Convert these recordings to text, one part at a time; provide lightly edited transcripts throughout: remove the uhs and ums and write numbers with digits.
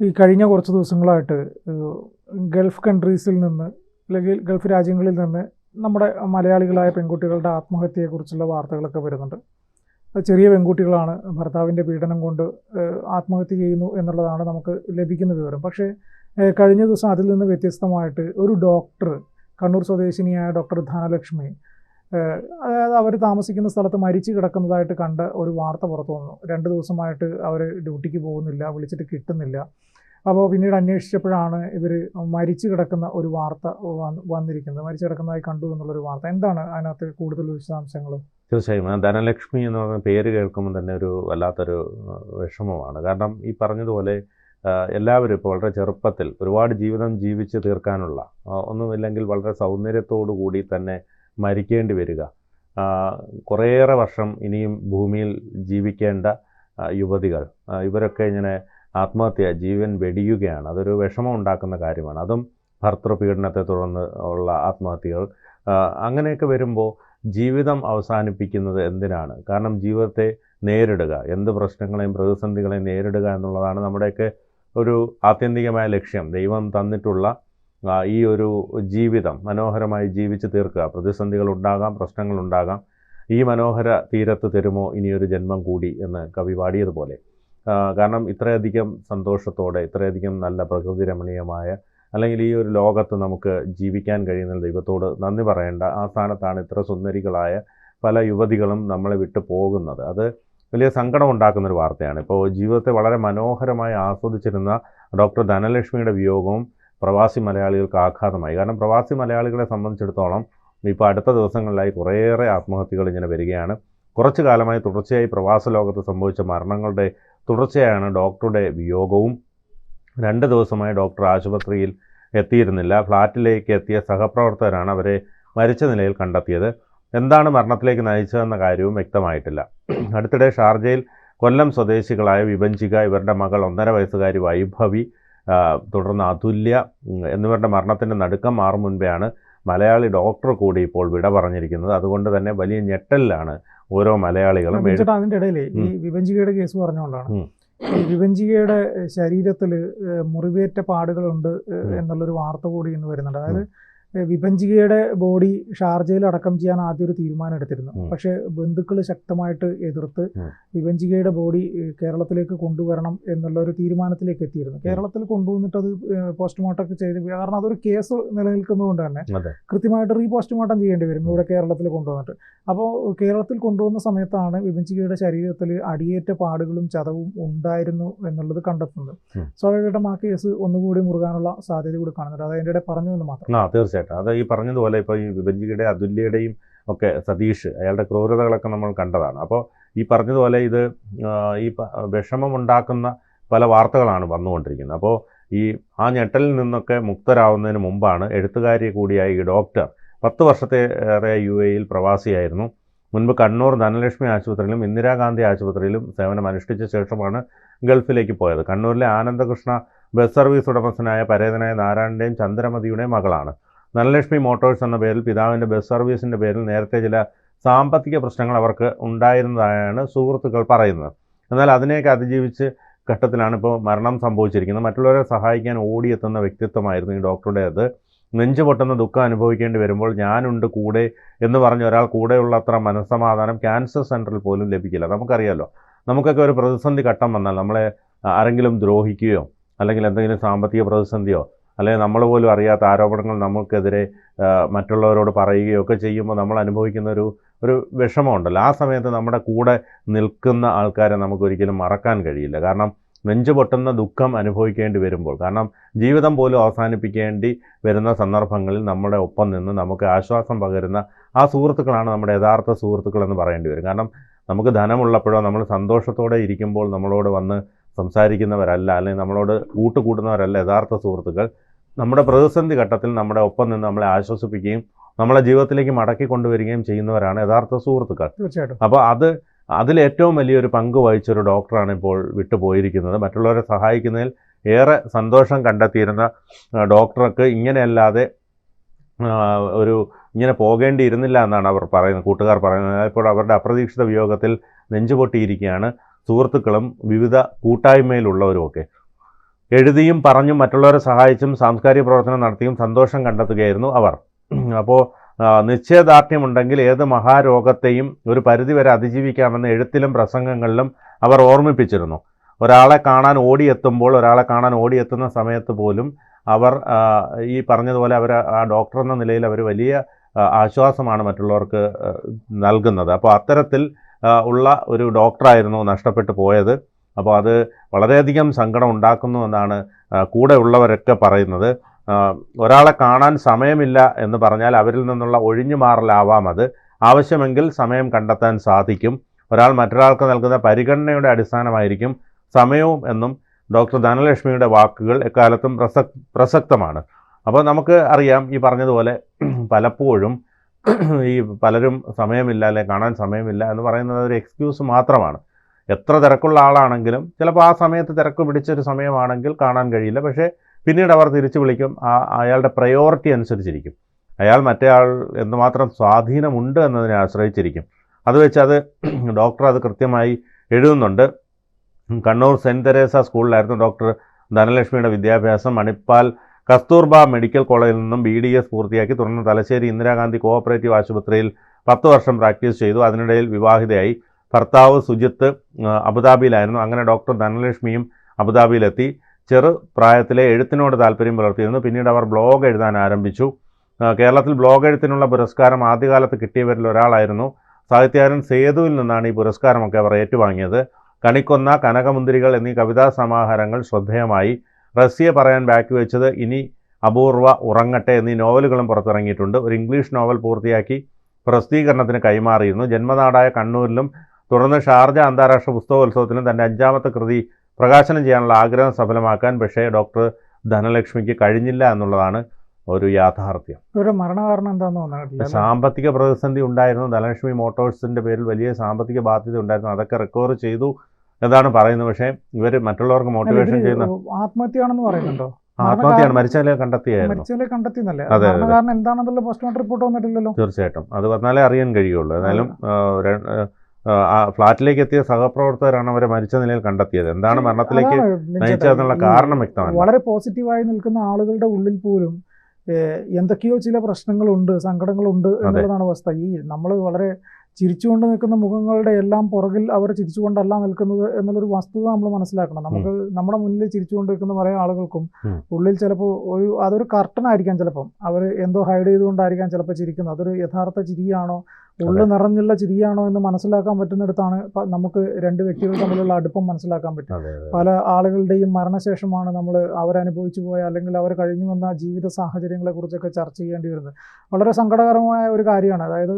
ഈ കഴിഞ്ഞ കുറച്ച് ദിവസങ്ങളായിട്ട് ഗൾഫ് കൺട്രീസിൽ നിന്ന് അല്ലെങ്കിൽ ഗൾഫ് രാജ്യങ്ങളിൽ നിന്ന് നമ്മുടെ മലയാളികളായ പെൺകുട്ടികളുടെ ആത്മഹത്യയെക്കുറിച്ചുള്ള വാർത്തകളൊക്കെ വരുന്നുണ്ട്. ചെറിയ പെൺകുട്ടികളാണ്, ഭർത്താവിൻ്റെ പീഡനം കൊണ്ട് ആത്മഹത്യ ചെയ്യുന്നു എന്നുള്ളതാണ് നമുക്ക് ലഭിക്കുന്ന വിവരം. പക്ഷേ കഴിഞ്ഞ ദിവസം അതിൽ നിന്ന് വ്യത്യസ്തമായിട്ട് ഒരു ഡോക്ടർ, കണ്ണൂർ സ്വദേശിനിയായ ഡോക്ടർ ധനലക്ഷ്മി, അതായത് അവർ താമസിക്കുന്ന സ്ഥലത്ത് മരിച്ചു കിടക്കുന്നതായിട്ട് കണ്ട ഒരു വാർത്ത പുറത്തു വന്നു. 2 ദിവസമായിട്ട് അവർ ഡ്യൂട്ടിക്ക് പോകുന്നില്ല, വിളിച്ചിട്ട് കിട്ടുന്നില്ല. അപ്പോൾ പിന്നീട് അന്വേഷിച്ചപ്പോഴാണ് ഇവർ മരിച്ചു കിടക്കുന്ന ഒരു വാർത്ത വന്നിരിക്കുന്നത്. മരിച്ചു കിടക്കുന്നതായി കണ്ടു എന്നുള്ളൊരു വാർത്ത. എന്താണ് അതിനകത്ത് കൂടുതൽ വിശദാംശങ്ങൾ? തീർച്ചയായും ധനലക്ഷ്മി എന്ന് പറഞ്ഞ പേര് കേൾക്കുമ്പോൾ തന്നെ ഒരു വല്ലാത്തൊരു വിഷമമാണ്. കാരണം ഈ പറഞ്ഞതുപോലെ എല്ലാവരും ഇപ്പോൾ വളരെ ചെറുപ്പത്തിൽ ഒരുപാട് ജീവിതം ജീവിച്ച് തീർക്കാനുള്ള, ഒന്നുമില്ലെങ്കിൽ വളരെ സൗന്ദര്യത്തോടു കൂടി തന്നെ മരിക്കേണ്ടി വരിക, കുറേയേറെ വർഷം ഇനിയും ഭൂമിയിൽ ജീവിക്കേണ്ട യുവതികൾ, ഇവരൊക്കെ ഇങ്ങനെ ആത്മഹത്യ, ജീവൻ വെടിയുകയാണ്. അതൊരു വിഷമം ഉണ്ടാക്കുന്ന കാര്യമാണ്. അതും ഭർതൃപീഡനത്തെ തുടർന്ന് ഉള്ള ആത്മഹത്യകൾ. അങ്ങനെയൊക്കെ വരുമ്പോൾ ജീവിതം അവസാനിപ്പിക്കുന്നത് എന്തിനാണ്? കാരണം ജീവിതത്തെ നേരിടുക, എന്ത് പ്രശ്നങ്ങളെയും പ്രതിസന്ധികളെയും നേരിടുക എന്നുള്ളതാണ് നമ്മുടെയൊക്കെ ഒരു ആത്യന്തികമായ ലക്ഷ്യം. ദൈവം തന്നിട്ടുള്ള ഈ ഒരു ജീവിതം മനോഹരമായി ജീവിച്ച് തീർക്കുക. പ്രതിസന്ധികൾ ഉണ്ടാകാം, പ്രശ്നങ്ങളുണ്ടാകാം. ഈ മനോഹര തീരത്ത് തരുമോ ഇനിയൊരു ജന്മം കൂടി എന്ന് കവി പാടിയതുപോലെ. കാരണം ഇത്രയധികം സന്തോഷത്തോടെ, ഇത്രയധികം നല്ല പ്രകൃതി രമണീയമായ, അല്ലെങ്കിൽ ഈ ഒരു ലോകത്ത് നമുക്ക് ജീവിക്കാൻ കഴിയുന്ന ദൈവത്തോട് നന്ദി പറയേണ്ട ആ സ്ഥാനത്താണ് ഇത്ര സുന്ദരികളായ പല യുവതികളും നമ്മളെ വിട്ടു പോകുന്നത്. അത് വലിയ സങ്കടം ഉണ്ടാക്കുന്നൊരു വാർത്തയാണ്. ഇപ്പോൾ ജീവിതത്തെ വളരെ മനോഹരമായി ആസ്വദിച്ചിരുന്ന ഡോക്ടർ ധനലക്ഷ്മിയുടെ വിയോഗവും പ്രവാസി മലയാളികൾക്ക് ആഘാതമായി. കാരണം പ്രവാസി മലയാളികളെ സംബന്ധിച്ചിടത്തോളം ഇപ്പോൾ അടുത്ത ദിവസങ്ങളിലായി കുറേയേറെ ആത്മഹത്യകൾ ഇങ്ങനെ വരികയാണ്. കുറച്ചു കാലമായി തുടർച്ചയായി പ്രവാസ ലോകത്ത് സംഭവിച്ച മരണങ്ങളുടെ തുടർച്ചയാണ് ഡോക്ടറുടെ വിയോഗവും. 2 ദിവസമായി ഡോക്ടർ ആശുപത്രിയിൽ എത്തിയിരുന്നില്ല. ഫ്ലാറ്റിലേക്ക് എത്തിയ സഹപ്രവർത്തകരാണ് അവരെ മരിച്ച നിലയിൽ കണ്ടെത്തിയത്. എന്താണ് മരണത്തിലേക്ക് നയിച്ചതെന്ന കാര്യവും വ്യക്തമായിട്ടില്ല. അടുത്തിടെ ഷാർജയിൽ കൊല്ലം സ്വദേശികളായ വിഭഞ്ചിക, ഇവരുടെ മകൾ 1.5 വയസ്സുകാരി വൈഭവി, തുടർന്ന് അതുല്യ എന്നിവരുടെ മരണത്തിൻ്റെ നടുക്കം മാറും മുൻപെയാണ് മലയാളി ഡോക്ടർ കൂടി ഇപ്പോൾ വിട പറഞ്ഞിരിക്കുന്നത്. അതുകൊണ്ട് തന്നെ വലിയ ഞെട്ടലിലാണ് ഓരോ മലയാളികളും. അതിൻ്റെ ഇടയിൽ ഈ വിഭഞ്ചികയുടെ കേസ് പറഞ്ഞുകൊണ്ടാണ്, ഈ വിഭഞ്ചികയുടെ ശരീരത്തിൽ മുറിവേറ്റ പാടുകളുണ്ട് എന്നുള്ളൊരു വാർത്ത കൂടി ഇന്ന് വരുന്നുണ്ട്. അതായത് വിഭഞ്ചികയുടെ ബോഡി ഷാർജയിൽ അടക്കം ചെയ്യാൻ ആദ്യം ഒരു തീരുമാനം എടുത്തിരുന്നു. പക്ഷേ ബന്ധുക്കൾ ശക്തമായിട്ട് എതിർത്ത് വിഭഞ്ചികയുടെ ബോഡി കേരളത്തിലേക്ക് കൊണ്ടുവരണം എന്നുള്ള ഒരു തീരുമാനത്തിലേക്ക് എത്തിയിരുന്നു. കേരളത്തിൽ കൊണ്ടുവന്നിട്ട് അത് പോസ്റ്റ്മോർട്ടം ഒക്കെ ചെയ്ത്, കാരണം അതൊരു കേസ് നിലനിൽക്കുന്നതുകൊണ്ട് തന്നെ കൃത്യമായിട്ട് പോസ്റ്റ്മോർട്ടം ചെയ്യേണ്ടി വരും ഇവിടെ കേരളത്തിൽ കൊണ്ടുവന്നിട്ട്. അപ്പോൾ കേരളത്തിൽ കൊണ്ടുവന്ന സമയത്താണ് വിഭഞ്ചികയുടെ ശരീരത്തിൽ അടിയേറ്റ പാടുകളും ചതവും ഉണ്ടായിരുന്നു എന്നുള്ളത് കണ്ടെത്തുന്നത്. സ്വാഭാവികമായിട്ടും ആ കേസ് ഒന്നുകൂടി മുറുകാനുള്ള സാധ്യത കൂടി കാണുന്നുണ്ട്. അത് അതിൻ്റെ ഇടയിൽ പറഞ്ഞു എന്ന് മാത്രം. തീർച്ചയായിട്ടും അത് ഈ പറഞ്ഞതുപോലെ ഇപ്പോൾ ഈ വിഭജികയുടെ അതുല്യയുടെയും ഒക്കെ സതീഷ്, അയാളുടെ ക്രൂരതകളൊക്കെ നമ്മൾ കണ്ടതാണ്. അപ്പോൾ ഈ പറഞ്ഞതുപോലെ ഇത് ഈ വിഷമമുണ്ടാക്കുന്ന പല വാർത്തകളാണ് വന്നുകൊണ്ടിരിക്കുന്നത്. അപ്പോൾ ഈ ആ ഞെട്ടലിൽ നിന്നൊക്കെ മുക്തരാവുന്നതിന് മുമ്പാണ് എഴുത്തുകാരി കൂടിയായ ഈ ഡോക്ടർ 10 വർഷത്തേറെ UAE പ്രവാസിയായിരുന്നു. മുൻപ് കണ്ണൂർ ധനലക്ഷ്മി ആശുപത്രിയിലും ഇന്ദിരാഗാന്ധി ആശുപത്രിയിലും സേവനം അനുഷ്ഠിച്ച ശേഷമാണ് ഗൾഫിലേക്ക് പോയത്. കണ്ണൂരിലെ ആനന്ദകൃഷ്ണ ബസ് സർവീസ് ഉടമസ്ഥനായ പരേതനായ നാരായണൻ്റെയും ചന്ദ്രമതിയുടെയും മകളാണ്. ധനലക്ഷ്മി മോട്ടോഴ്സ് എന്ന പേരിൽ പിതാവിൻ്റെ ബസ് സർവീസിൻ്റെ പേരിൽ നേരത്തെ ചില സാമ്പത്തിക പ്രശ്നങ്ങൾ അവർക്ക് ഉണ്ടായിരുന്നതായാണ് സുഹൃത്തുക്കൾ പറയുന്നത്. എന്നാൽ അതിനെയൊക്കെ അതിജീവിച്ച് ഘട്ടത്തിലാണ് ഇപ്പോൾ മരണം സംഭവിച്ചിരിക്കുന്നത്. മറ്റുള്ളവരെ സഹായിക്കാൻ ഓടിയെത്തുന്ന വ്യക്തിത്വമായിരുന്നു ഈ ഡോക്ടറുടേത്. നെഞ്ചു പൊട്ടുന്ന ദുഃഖം അനുഭവിക്കേണ്ടി വരുമ്പോൾ ഞാനുണ്ട് കൂടെ എന്ന് പറഞ്ഞ് ഒരാൾ കൂടെയുള്ള അത്ര മനസ്സമാധാനം ക്യാൻസർ സെൻറ്ററിൽ പോലും ലഭിക്കില്ല. നമുക്കറിയാമല്ലോ, നമുക്കൊക്കെ ഒരു പ്രതിസന്ധി ഘട്ടം വന്നാൽ, നമ്മളെ ആരെങ്കിലും ദ്രോഹിക്കുകയോ അല്ലെങ്കിൽ എന്തെങ്കിലും സാമ്പത്തിക പ്രതിസന്ധിയോ അല്ലെങ്കിൽ നമ്മൾ പോലും അറിയാത്ത ആരോപണങ്ങൾ നമുക്കെതിരെ മറ്റുള്ളവരോട് പറയുകയോ ഒക്കെ ചെയ്യുമ്പോൾ നമ്മൾ അനുഭവിക്കുന്ന ഒരു വിഷമമുണ്ടല്ലോ. ആ സമയത്ത് നമ്മുടെ കൂടെ നിൽക്കുന്ന ആൾക്കാരെ നമുക്കൊരിക്കലും മറക്കാൻ കഴിയില്ല. കാരണം നെഞ്ചു പൊട്ടുന്ന ദുഃഖം അനുഭവിക്കേണ്ടി വരുമ്പോൾ, കാരണം ജീവിതം പോലും അവസാനിപ്പിക്കേണ്ടി വരുന്ന സന്ദർഭങ്ങളിൽ നമ്മുടെ ഒപ്പം നിന്ന് നമുക്ക് ആശ്വാസം പകരുന്ന ആ സുഹൃത്തുക്കളാണ് നമ്മുടെ യഥാർത്ഥ സുഹൃത്തുക്കളെന്ന് പറയേണ്ടി വരും. കാരണം നമുക്ക് ധനമുള്ളപ്പോഴോ നമ്മൾ സന്തോഷത്തോടെ ഇരിക്കുമ്പോൾ നമ്മളോട് വന്ന് സംസാരിക്കുന്നവരല്ല, അല്ലെങ്കിൽ നമ്മളോട് കൂട്ടുകൂടുന്നവരല്ല യഥാർത്ഥ സുഹൃത്തുക്കൾ. നമ്മുടെ പ്രതിസന്ധി ഘട്ടത്തിൽ നമ്മുടെ ഒപ്പം നിന്ന് നമ്മളെ ആശ്വസിപ്പിക്കുകയും നമ്മളെ ജീവിതത്തിലേക്ക് മടക്കി കൊണ്ടുവരികയും ചെയ്യുന്നവരാണ് യഥാർത്ഥ സുഹൃത്തുക്കൾ. തീർച്ചയായിട്ടും. അപ്പോൾ അതിലേറ്റവും വലിയൊരു പങ്ക് വഹിച്ചൊരു ഡോക്ടറാണ് ഇപ്പോൾ വിട്ടുപോയിരിക്കുന്നത്. മറ്റുള്ളവരെ സഹായിക്കുന്നതിൽ ഏറെ സന്തോഷം കണ്ടെത്തിയിരുന്ന ഡോക്ടർക്ക് ഇങ്ങനെയല്ലാതെ ഇങ്ങനെ പോകേണ്ടിയിരുന്നില്ല എന്നാണ് കൂട്ടുകാർ പറയുന്നത്. ഇപ്പോൾ അവരുടെ അപ്രതീക്ഷിത വിയോഗത്തിൽ നെഞ്ചുപൊട്ടിയിരിക്കുകയാണ് സുഹൃത്തുക്കളും വിവിധ കൂട്ടായ്മയിലുള്ളവരുമൊക്കെ. എഴുതിയും പറഞ്ഞും മറ്റുള്ളവരെ സഹായിച്ചും സാംസ്കാരിക പ്രവർത്തനം നടത്തിയും സന്തോഷം കണ്ടെത്തുകയായിരുന്നു അവർ. അപ്പോൾ നിശ്ചയദാർഢ്യമുണ്ടെങ്കിൽ ഏത് മഹാരോഗത്തെയും ഒരു പരിധിവരെ അതിജീവിക്കാമെന്ന് എഴുത്തിലും പ്രസംഗങ്ങളിലും അവർ ഓർമ്മിപ്പിച്ചിരുന്നു. ഒരാളെ കാണാൻ ഓടിയെത്തുന്ന സമയത്ത് പോലും അവർ ഈ പറഞ്ഞതുപോലെ അവർ ആ ഡോക്ടർ എന്ന നിലയിൽ അവർ വലിയ ആശ്വാസമാണ് മറ്റുള്ളവർക്ക് നൽകുന്നത്. അപ്പോൾ അത്തരത്തിൽ ഉള്ള ഒരു ഡോക്ടറായിരുന്നു നഷ്ടപ്പെട്ടു പോയത്. അപ്പോൾ അത് വളരെയധികം സങ്കടം ഉണ്ടാക്കുന്നു എന്നാണ് കൂടെ ഉള്ളവരൊക്കെ പറയുന്നത്. ഒരാളെ കാണാൻ സമയമില്ല എന്ന് പറഞ്ഞാൽ അവരിൽ നിന്നുള്ള ഒഴിഞ്ഞു മാറലാവാം അത്. ആവശ്യമെങ്കിൽ സമയം കണ്ടെത്താൻ സാധിക്കും. ഒരാൾ മറ്റൊരാൾക്ക് നൽകുന്ന പരിഗണനയുടെ അടിസ്ഥാനമായിരിക്കും സമയവും എന്നും ഡോക്ടർ ധനലക്ഷ്മിയുടെ വാക്കുകൾ എക്കാലത്തും പ്രസക്തമാണ്. അപ്പോൾ നമുക്ക് അറിയാം, ഈ പറഞ്ഞതുപോലെ പലപ്പോഴും ഈ പലരും സമയമില്ല അല്ലെങ്കിൽ കാണാൻ സമയമില്ല എന്ന് പറയുന്നത് ഒരു എക്സ്ക്യൂസ് മാത്രമാണ്. എത്ര തിരക്കുള്ള ആളാണെങ്കിലും ചിലപ്പോൾ ആ സമയത്ത് തിരക്ക് പിടിച്ചൊരു സമയമാണെങ്കിൽ കാണാൻ കഴിയില്ല. പക്ഷേ പിന്നീട് അവർ തിരിച്ചു വിളിക്കും. അയാളുടെ പ്രയോറിറ്റി അനുസരിച്ചിരിക്കും. അയാൾ മറ്റേ ആൾ എന്തുമാത്രം സ്വാധീനമുണ്ട് എന്നതിനെ ആശ്രയിച്ചിരിക്കും. അത് വെച്ച് അത് ഡോക്ടർ അത് കൃത്യമായി എഴുതുന്നുണ്ട്. കണ്ണൂർ സെൻറ്റ് തെരേസ സ്കൂളിലായിരുന്നു ഡോക്ടർ ധനലക്ഷ്മിയുടെ വിദ്യാഭ്യാസം. മണിപ്പാൽ കസ്തൂർബ മെഡിക്കൽ കോളേജിൽ നിന്നും BDS പൂർത്തിയാക്കി. തുടർന്ന് തലശ്ശേരി ഇന്ദിരാഗാന്ധി കോഓപ്പറേറ്റീവ് ആശുപത്രിയിൽ 10 വർഷം പ്രാക്ടീസ് ചെയ്തു. അതിനിടയിൽ വിവാഹിതയായി. ഭർത്താവ് സുജിത്ത് അബുദാബിയിലായിരുന്നു. അങ്ങനെ ഡോക്ടർ ധനലക്ഷ്മിയും അബുദാബിയിലെത്തി. ചെറു പ്രായത്തിലെ എഴുത്തിനോട് താല്പര്യം പുലർത്തിയിരുന്നു. പിന്നീട് അവർ ബ്ലോഗ് എഴുതാൻ ആരംഭിച്ചു. കേരളത്തിൽ ബ്ലോഗ് എഴുത്തിനുള്ള പുരസ്കാരം ആദ്യകാലത്ത് കിട്ടിയവരിൽ ഒരാളായിരുന്നു. സാഹിത്യകാരൻ സേതുവിൽ നിന്നാണ് ഈ പുരസ്കാരമൊക്കെ അവർ ഏറ്റുവാങ്ങിയത്. കണിക്കൊന്ന, കനകമുന്തിരികൾ എന്നീ കവിതാ സമാഹാരങ്ങൾ ശ്രദ്ധേയമായി. റസിയെ പറയാൻ ബാക്കി വെച്ചത്, ഇനി അപൂർവ, ഉറങ്ങട്ടെ എന്നീ നോവലുകളും പുറത്തിറങ്ങിയിട്ടുണ്ട്. ഒരു ഇംഗ്ലീഷ് നോവൽ പൂർത്തിയാക്കി പ്രസിദ്ധീകരണത്തിന് കൈമാറിയിരുന്നു. ജന്മനാടായ കണ്ണൂരിലും തുടർന്ന് ഷാർജ അന്താരാഷ്ട്ര പുസ്തകോത്സവത്തിലും തൻ്റെ 5ാമത്തെ കൃതി പ്രകാശനം ചെയ്യാനുള്ള ആഗ്രഹം സഫലമാക്കാൻ പക്ഷേ ഡോക്ടർ ധനലക്ഷ്മിക്ക് കഴിഞ്ഞില്ല എന്നുള്ളതാണ് ഒരു യാഥാർത്ഥ്യം. ഒരു മരണകാരണം എന്താണെന്ന് തോന്നുന്നില്ല. സാമ്പത്തിക പ്രതിസന്ധി ഉണ്ടായിരുന്നു. ധനലക്ഷ്മി മോട്ടോഴ്സിൻ്റെ പേരിൽ വലിയ സാമ്പത്തിക ബാധ്യത ഉണ്ടായിരുന്നു. അതൊക്കെ റിക്കവർ ചെയ്തു എന്നാണ് പറയുന്നത്. പക്ഷേ ഇവർ മറ്റുള്ളവർക്ക് മോട്ടിവേഷൻ ചെയ്യുന്ന ആത്മഹത്യയാണെന്ന് പറയുന്നുണ്ടോ? ആത്മഹത്യയാണ്. മരിച്ചാലേ കണ്ടെത്തിയായിരുന്നു. കാരണം എന്താണെന്നുള്ള പോസ്റ്റ്മോർട്ടം റിപ്പോർട്ട് വന്നിട്ടില്ലല്ലോ. തീർച്ചയായിട്ടും അത് വന്നാലേ അറിയാൻ കഴിയുള്ളൂ. എന്നാലും ഫ്ളാറ്റിലേക്ക് എത്തിയ സഹപ്രവർത്തകരാണ് അവരെ മരിച്ച നിലയിൽ കണ്ടെത്തിയത്. എന്താണ് മരണത്തിലേക്ക് നയിച്ചതെന്നുള്ള കാരണം വ്യക്തമാണ്. വളരെ പോസിറ്റീവായി നിൽക്കുന്ന ആളുകളുടെ ഉള്ളിൽ പോലും എന്തൊക്കെയോ ചില പ്രശ്നങ്ങളുണ്ട്, സങ്കടങ്ങളുണ്ട് എന്നുള്ളതാണ് അവസ്ഥ. ഈ നമ്മൾ വളരെ ചിരിച്ചുകൊണ്ട് നിൽക്കുന്ന മുഖങ്ങളുടെ എല്ലാം പുറകിൽ അവർ ചിരിച്ചുകൊണ്ടല്ല നിൽക്കുന്നത് എന്നുള്ളൊരു വസ്തുത നമ്മൾ മനസ്സിലാക്കണം. നമുക്ക് നമ്മുടെ മുന്നിൽ ചിരിച്ചുകൊണ്ട് നിൽക്കുന്ന പല ആളുകൾക്കും ഉള്ളിൽ ചിലപ്പോൾ അതൊരു കർട്ടനായിരിക്കാം. ചിലപ്പം അവർ എന്തോ ഹൈഡ് ചെയ്തുകൊണ്ടായിരിക്കാം ചിലപ്പോൾ ചിരിക്കുന്നത്. അതൊരു യഥാർത്ഥ ചിരിയാണോ, ഉള്ളു നിറഞ്ഞുള്ള ചിരിയാണോ എന്ന് മനസ്സിലാക്കാൻ പറ്റുന്നിടത്താണ് നമുക്ക് രണ്ട് വ്യക്തികൾ തമ്മിലുള്ള അടുപ്പം മനസ്സിലാക്കാൻ പറ്റും. പല ആളുകളുടെയും മരണശേഷമാണ് നമ്മൾ അവരനുഭവിച്ചു പോയ അല്ലെങ്കിൽ അവർ കഴിഞ്ഞു വന്ന ജീവിത സാഹചര്യങ്ങളെ കുറിച്ചൊക്കെ ചർച്ച ചെയ്യേണ്ടി വരുന്നത്. വളരെ സങ്കടകരമായ ഒരു കാര്യമാണ്. അതായത്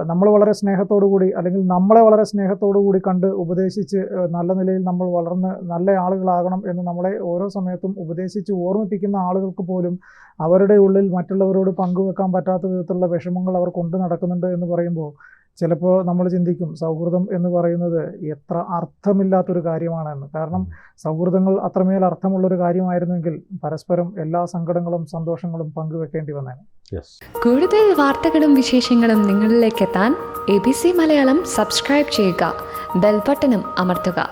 നമ്മൾ വളരെ സ്നേഹത്തോടു കൂടി അല്ലെങ്കിൽ നമ്മളെ വളരെ സ്നേഹത്തോടു കൂടി കണ്ട് ഉപദേശിച്ച് നല്ല നിലയിൽ നമ്മൾ വളർന്ന് നല്ല ആളുകളാകണം എന്ന് നമ്മളെ ഓരോ സമയത്തും ഉപദേശിച്ച് ഓർമ്മിപ്പിക്കുന്ന ആളുകൾക്ക് പോലും അവരുടെ ഉള്ളിൽ മറ്റുള്ളവരോട് പങ്കുവെക്കാൻ പറ്റാത്ത വിധത്തിലുള്ള വിഷമങ്ങൾ അവർ കൊണ്ടു നടക്കുന്നുണ്ട് എന്ന് പറയുമ്പോൾ ചിലപ്പോൾ നമ്മൾ ചിന്തിക്കും സൗഹൃദം എന്ന് പറയുന്നത് എത്ര അർത്ഥമില്ലാത്തൊരു കാര്യമാണെന്ന്. കാരണം സൗഹൃദങ്ങൾ അത്രമേൽ അർത്ഥമുള്ളൊരു കാര്യമായിരുന്നെങ്കിൽ പരസ്പരം എല്ലാ സങ്കടങ്ങളും സന്തോഷങ്ങളും പങ്കുവെക്കേണ്ടി വന്നേനെ. കൂടുതൽ വാർത്തകളും വിശേഷങ്ങളും നിങ്ങളിലേക്ക് എത്താൻ ABC മലയാളം സബ്സ്ക്രൈബ് ചെയ്യുക, ബെൽ ബട്ടണും അമർത്തുക.